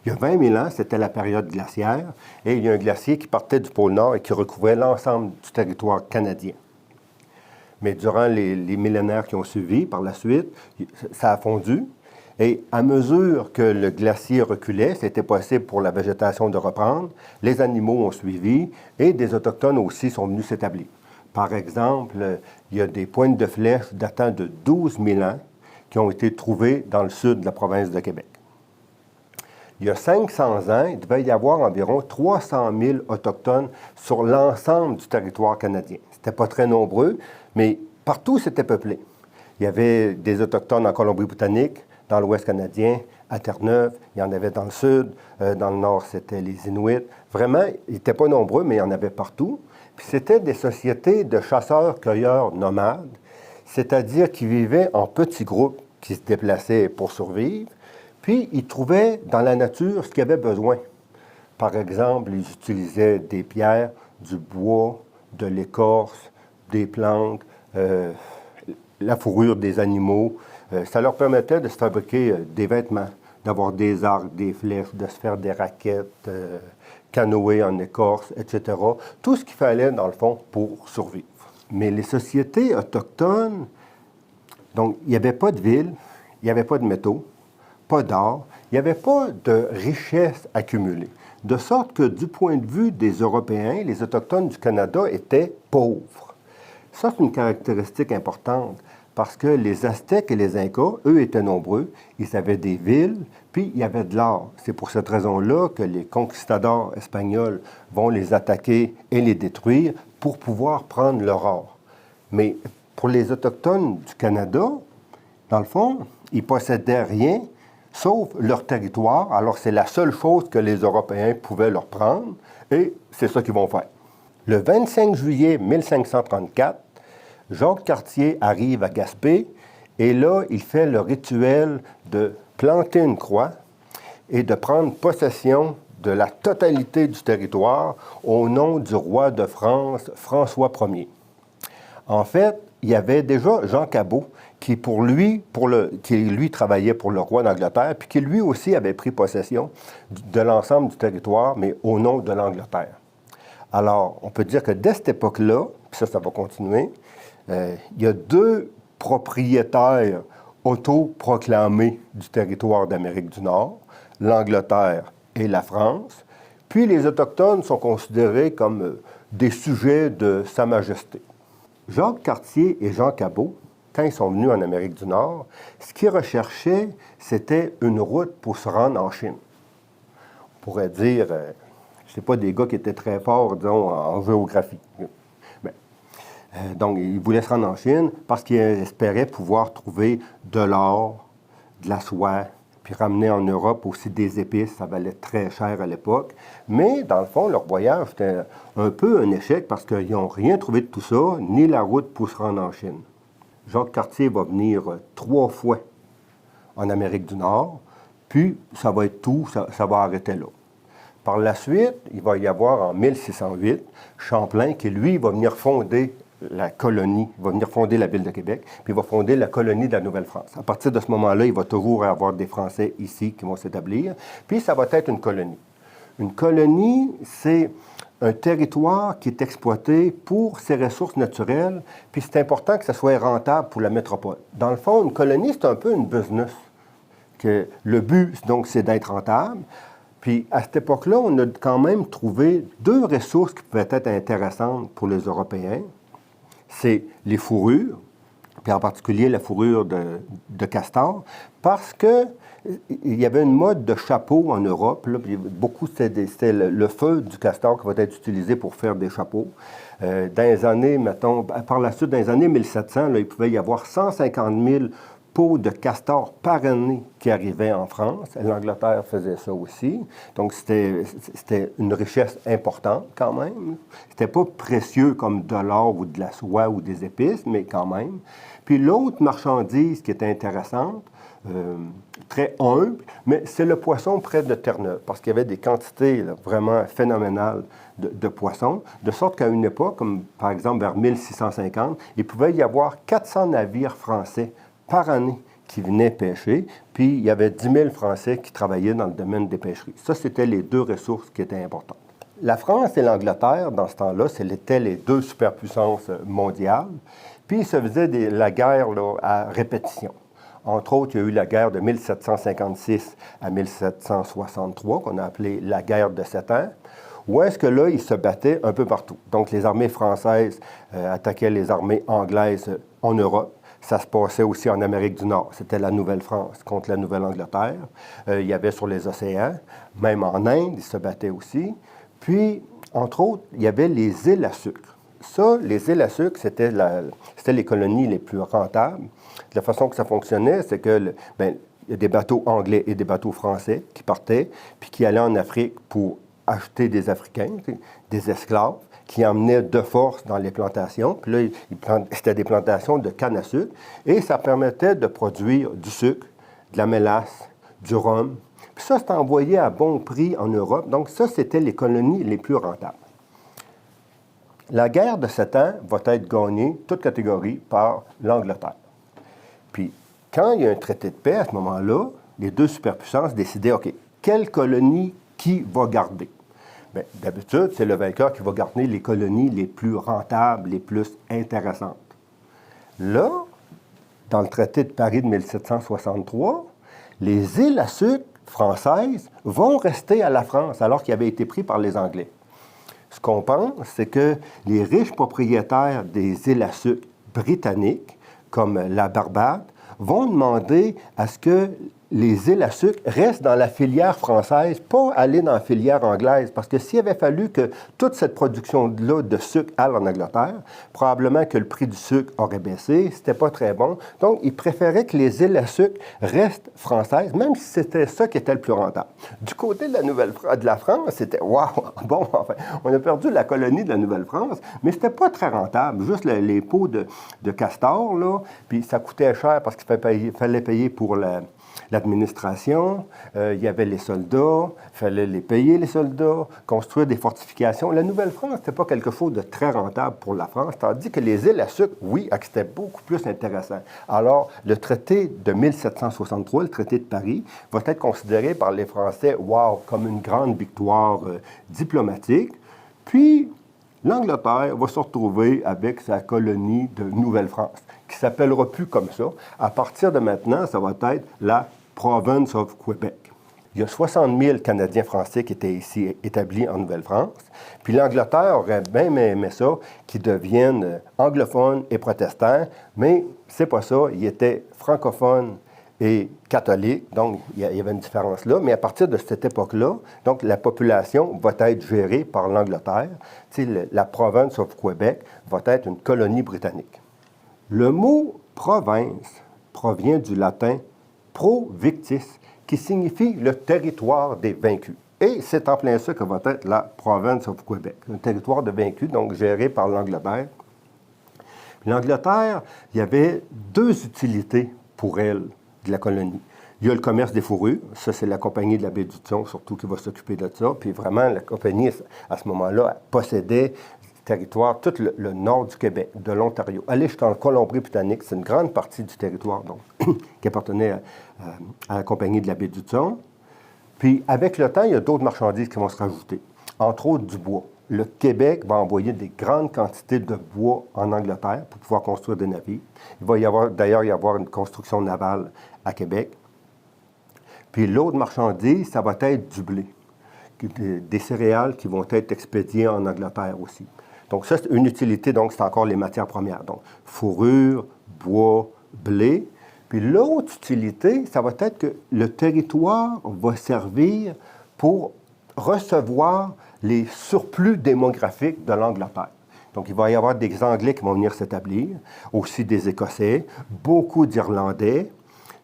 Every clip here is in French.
Il y a 20 000 ans, c'était la période glaciaire, et il y a un glacier qui partait du pôle Nord et qui recouvrait l'ensemble du territoire canadien. Mais durant les millénaires qui ont suivi, par la suite, ça a fondu. Et à mesure que le glacier reculait, c'était possible pour la végétation de reprendre, les animaux ont suivi et des Autochtones aussi sont venus s'établir. Par exemple, il y a des pointes de flèches datant de 12 000 ans qui ont été trouvées dans le sud de la province de Québec. Il y a 500 ans, il devait y avoir environ 300 000 Autochtones sur l'ensemble du territoire canadien. C'était pas très nombreux, mais partout c'était peuplé. Il y avait des Autochtones en Colombie-Britannique, dans l'Ouest canadien, à Terre-Neuve, il y en avait dans le sud, dans le nord c'était les Inuits. Vraiment, ils n'étaient pas nombreux, mais il y en avait partout. Puis c'était des sociétés de chasseurs-cueilleurs nomades, c'est-à-dire qui vivaient en petits groupes qui se déplaçaient pour survivre. Puis, ils trouvaient dans la nature ce qu'ils avaient besoin. Par exemple, ils utilisaient des pierres, du bois, de l'écorce, des plantes, la fourrure des animaux. Ça leur permettait de se fabriquer des vêtements, d'avoir des arcs, des flèches, de se faire des raquettes, canoës en écorce, etc. Tout ce qu'il fallait, dans le fond, pour survivre. Mais les sociétés autochtones, donc, il n'y avait pas de ville, il n'y avait pas de métaux, pas d'or, il n'y avait pas de richesse accumulée. De sorte que, du point de vue des Européens, les Autochtones du Canada étaient pauvres. Ça, c'est une caractéristique importante, parce que les Aztèques et les Incas, eux, étaient nombreux, ils avaient des villes, puis il y avait de l'or. C'est pour cette raison-là que les conquistadors espagnols vont les attaquer et les détruire pour pouvoir prendre leur or. Mais pour les Autochtones du Canada, dans le fond, ils possédaient rien, sauf leur territoire. Alors, c'est la seule chose que les Européens pouvaient leur prendre, et c'est ça qu'ils vont faire. Le 25 juillet 1534, Jacques Cartier arrive à Gaspé, et là, il fait le rituel de planter une croix et de prendre possession de la totalité du territoire au nom du roi de France, François Ier. En fait, il y avait déjà Jean Cabot, qui lui travaillait pour le roi d'Angleterre, puis qui lui aussi avait pris possession de l'ensemble du territoire, mais au nom de l'Angleterre. Alors, on peut dire que dès cette époque-là, puis ça va continuer, il y a deux propriétaires autoproclamés du territoire d'Amérique du Nord, l'Angleterre et la France, puis les Autochtones sont considérés comme des sujets de Sa Majesté. Jacques Cartier et Jean Cabot, quand ils sont venus en Amérique du Nord, ce qu'ils recherchaient, c'était une route pour se rendre en Chine. On pourrait dire, je ne sais pas, des gars qui étaient très forts, disons, en géographie. Donc, ils voulaient se rendre en Chine parce qu'ils espéraient pouvoir trouver de l'or, de la soie, puis ramener en Europe aussi des épices. Ça valait très cher à l'époque. Mais, dans le fond, leur voyage, c'était un peu un échec parce qu'ils n'ont rien trouvé de tout ça, ni la route pour se rendre en Chine. Jacques Cartier va venir 3 fois en Amérique du Nord, puis ça va être tout, ça va arrêter là. Par la suite, il va y avoir en 1608 Champlain qui, lui, va venir fonder la colonie, va venir fonder la ville de Québec, puis il va fonder la colonie de la Nouvelle-France. À partir de ce moment-là, il va toujours avoir des Français ici qui vont s'établir, puis ça va être une colonie. Une colonie, c'est un territoire qui est exploité pour ses ressources naturelles, puis c'est important que ça soit rentable pour la métropole. Dans le fond, une colonie, c'est un peu une business. Que le but, donc, c'est d'être rentable. Puis, à cette époque-là, on a quand même trouvé 2 ressources qui pouvaient être intéressantes pour les Européens. C'est les fourrures, puis en particulier la fourrure de castor, parce que il y avait une mode de chapeau en Europe. Là, puis beaucoup, c'était le feu du castor qui va être utilisé pour faire des chapeaux. Dans les années, mettons, par la suite, dans les années 1700, là, il pouvait y avoir 150 000 peaux de castor par année qui arrivaient en France. L'Angleterre faisait ça aussi. Donc, c'était une richesse importante quand même. C'était pas précieux comme de l'or ou de la soie ou des épices, mais quand même. Puis l'autre marchandise qui était intéressante, très humble, mais c'est le poisson près de Terre-Neuve, parce qu'il y avait des quantités là, vraiment phénoménales de poissons, de sorte qu'à une époque, comme par exemple vers 1650, il pouvait y avoir 400 navires français par année qui venaient pêcher, puis il y avait 10 000 Français qui travaillaient dans le domaine des pêcheries. Ça, c'était les deux ressources qui étaient importantes. La France et l'Angleterre, dans ce temps-là, c'était les deux superpuissances mondiales, puis il se faisait la guerre là, à répétition. Entre autres, il y a eu la guerre de 1756 à 1763, qu'on a appelée la guerre de 7 ans, où est-ce que là, ils se battaient un peu partout. Donc, les armées françaises attaquaient les armées anglaises en Europe. Ça se passait aussi en Amérique du Nord. C'était la Nouvelle-France contre la Nouvelle-Angleterre. Il y avait sur les océans, même en Inde, ils se battaient aussi. Puis, entre autres, il y avait les îles à sucre. Ça, les îles à sucre, c'était les colonies les plus rentables. La façon que ça fonctionnait, c'est que il y a des bateaux anglais et des bateaux français qui partaient, puis qui allaient en Afrique pour acheter des Africains, des esclaves, qui emmenaient de force dans les plantations. Puis là, c'était des plantations de canne à sucre, et ça permettait de produire du sucre, de la mélasse, du rhum. Puis ça, c'était envoyé à bon prix en Europe. Donc ça, c'était les colonies les plus rentables. La guerre de 7 ans va être gagnée, toute catégorie, par l'Angleterre. Puis, quand il y a un traité de paix, à ce moment-là, les deux superpuissances décidaient, OK, quelle colonie qui va garder? Bien, d'habitude, c'est le vainqueur qui va garder les colonies les plus rentables, les plus intéressantes. Là, dans le traité de Paris de 1763, les îles à sucre françaises vont rester à la France, alors qu'ils avaient été pris par les Anglais. Ce qu'on pense, c'est que les riches propriétaires des îles à sucre britanniques, comme la Barbade, vont demander à ce que les îles à sucre restent dans la filière française, pas aller dans la filière anglaise. Parce que s'il avait fallu que toute cette production-là de sucre aille en Angleterre, probablement que le prix du sucre aurait baissé, c'était pas très bon. Donc, ils préféraient que les îles à sucre restent françaises, même si c'était ça qui était le plus rentable. Du côté de la France, c'était « wow, bon, enfin, on a perdu la colonie de la Nouvelle-France », mais c'était pas très rentable. Juste les peaux de castor, là, puis ça coûtait cher parce qu'il fallait payer pour l'administration, il y avait les soldats, il fallait les payer, les soldats, construire des fortifications. La Nouvelle-France, ce n'était pas quelque chose de très rentable pour la France, tandis que les îles à sucre, oui, c'était beaucoup plus intéressant. Alors, le traité de 1763, le traité de Paris, va être considéré par les Français, wow, comme une grande victoire diplomatique. Puis, l'Angleterre va se retrouver avec sa colonie de Nouvelle-France, qui ne s'appellera plus comme ça. À partir de maintenant, ça va être la Province of Québec. Il y a 60 000 Canadiens français qui étaient ici établis en Nouvelle-France. Puis l'Angleterre aurait bien aimé ça, qu'ils deviennent anglophones et protestants, mais c'est pas ça. Ils étaient francophones et catholiques, donc il y avait une différence là. Mais à partir de cette époque-là, donc la population va être gérée par l'Angleterre. La Province of Québec va être une colonie britannique. Le mot « province » provient du latin « pro victis », qui signifie le territoire des vaincus. Et c'est en plein ça que va être la Province of Québec, un territoire de vaincus, donc géré par l'Angleterre. L'Angleterre, il y avait deux utilités pour elle de la colonie. Il y a le commerce des fourrures, ça c'est la compagnie de la baie d'Hudson surtout qui va s'occuper de ça, puis vraiment la compagnie à ce moment-là possédait territoire, tout le nord du Québec, de l'Ontario. Aller jusqu'en Colombie-Britannique, c'est une grande partie du territoire donc, qui appartenait à la compagnie de la baie d'Hudson. Puis, avec le temps, il y a d'autres marchandises qui vont se rajouter, entre autres du bois. Le Québec va envoyer des grandes quantités de bois en Angleterre pour pouvoir construire des navires. Il va d'ailleurs y avoir une construction navale à Québec. Puis l'autre marchandise, ça va être du blé, des céréales qui vont être expédiées en Angleterre aussi. Donc ça, c'est une utilité, donc c'est encore les matières premières. Donc fourrure, bois, blé. Puis l'autre utilité, ça va être que le territoire va servir pour recevoir les surplus démographiques de l'Angleterre. Donc il va y avoir des Anglais qui vont venir s'établir, aussi des Écossais, beaucoup d'Irlandais.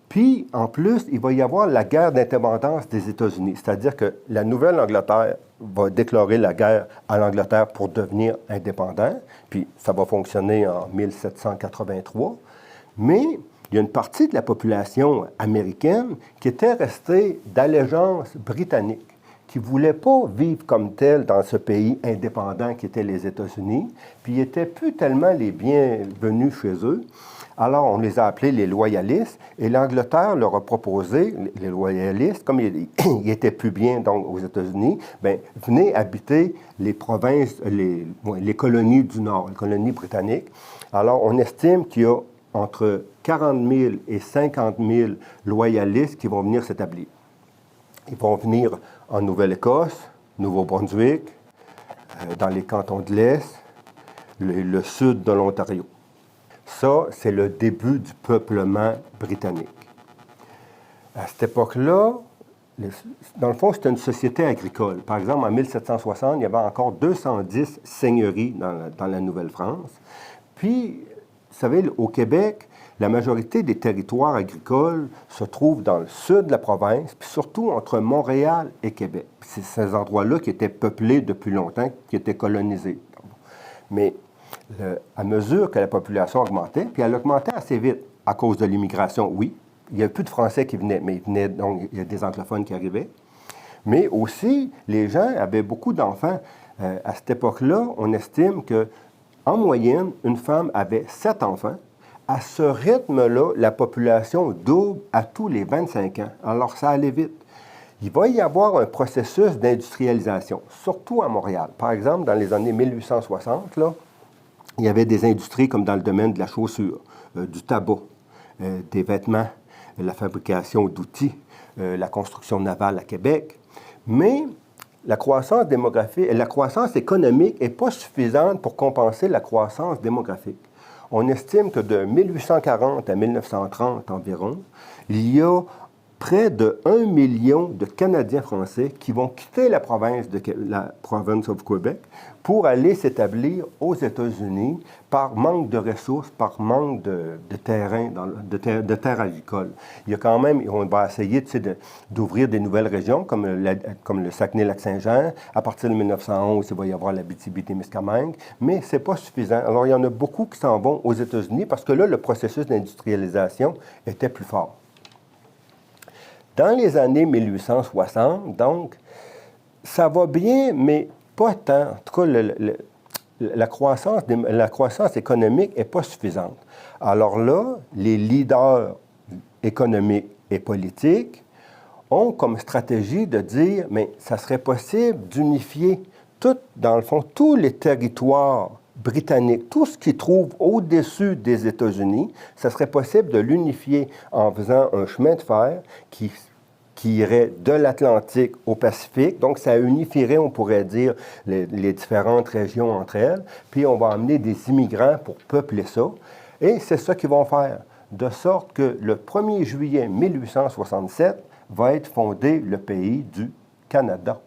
Puis, en plus, il va y avoir la guerre d'indépendance des États-Unis, c'est-à-dire que la Nouvelle-Angleterre va déclarer la guerre à l'Angleterre pour devenir indépendant, puis ça va fonctionner en 1783. Mais il y a une partie de la population américaine qui était restée d'allégeance britannique, qui ne voulait pas vivre comme tel dans ce pays indépendant qui était les États-Unis, puis ils n'étaient plus tellement les bienvenus chez eux. Alors, on les a appelés les loyalistes, et l'Angleterre leur a proposé, les loyalistes, comme ils étaient plus bien donc, aux États-Unis, bien, venez habiter les provinces, les colonies du Nord, les colonies britanniques. Alors, on estime qu'il y a entre 40 000 et 50 000 loyalistes qui vont venir s'établir. Ils vont venir en Nouvelle-Écosse, Nouveau-Brunswick, dans les cantons de l'Est, le sud de l'Ontario. Ça, c'est le début du peuplement britannique. À cette époque-là, dans le fond, c'était une société agricole. Par exemple, en 1760, il y avait encore 210 seigneuries dans la Nouvelle-France. Puis, vous savez, au Québec, la majorité des territoires agricoles se trouvent dans le sud de la province, puis surtout entre Montréal et Québec. C'est ces endroits-là qui étaient peuplés depuis longtemps, qui étaient colonisés. Mais à mesure que la population augmentait, puis elle augmentait assez vite à cause de l'immigration, oui. Il n'y avait plus de Français qui venaient, mais donc il y a des anglophones qui arrivaient. Mais aussi, les gens avaient beaucoup d'enfants. À cette époque-là, on estime qu'en moyenne, une femme avait 7 enfants. À ce rythme-là, la population double à tous les 25 ans. Alors, ça allait vite. Il va y avoir un processus d'industrialisation, surtout à Montréal. Par exemple, dans les années 1860, là, il y avait des industries comme dans le domaine de la chaussure, du tabac, des vêtements, la fabrication d'outils, la construction navale à Québec. Mais la croissance démographique, la croissance économique n'est pas suffisante pour compenser la croissance démographique. On estime que de 1840 à 1930 environ, il y a près de 1 million de Canadiens français qui vont quitter la province de Québec pour aller s'établir aux États-Unis par manque de ressources, par manque de terrain, de terres agricoles. Il y a quand même, on va essayer d'ouvrir des nouvelles régions comme le Saguenay-Lac-Saint-Jean. À partir de 1911, il va y avoir l'Abitibi-Témiscamingue, mais ce n'est pas suffisant. Alors, il y en a beaucoup qui s'en vont aux États-Unis parce que là, le processus d'industrialisation était plus fort. Dans les années 1860, donc, ça va bien, mais pas tant. En tout cas, la croissance économique n'est pas suffisante. Alors là, les leaders économiques et politiques ont comme stratégie de dire, mais ça serait possible d'unifier dans le fond, tous les territoires britanniques, tout ce qui trouve au-dessus des États-Unis, ça serait possible de l'unifier en faisant un chemin de fer qui irait de l'Atlantique au Pacifique. Donc, ça unifierait, on pourrait dire, les différentes régions entre elles. Puis, on va amener des immigrants pour peupler ça. Et c'est ça qu'ils vont faire. De sorte que le 1er juillet 1867 va être fondé le pays du Canada.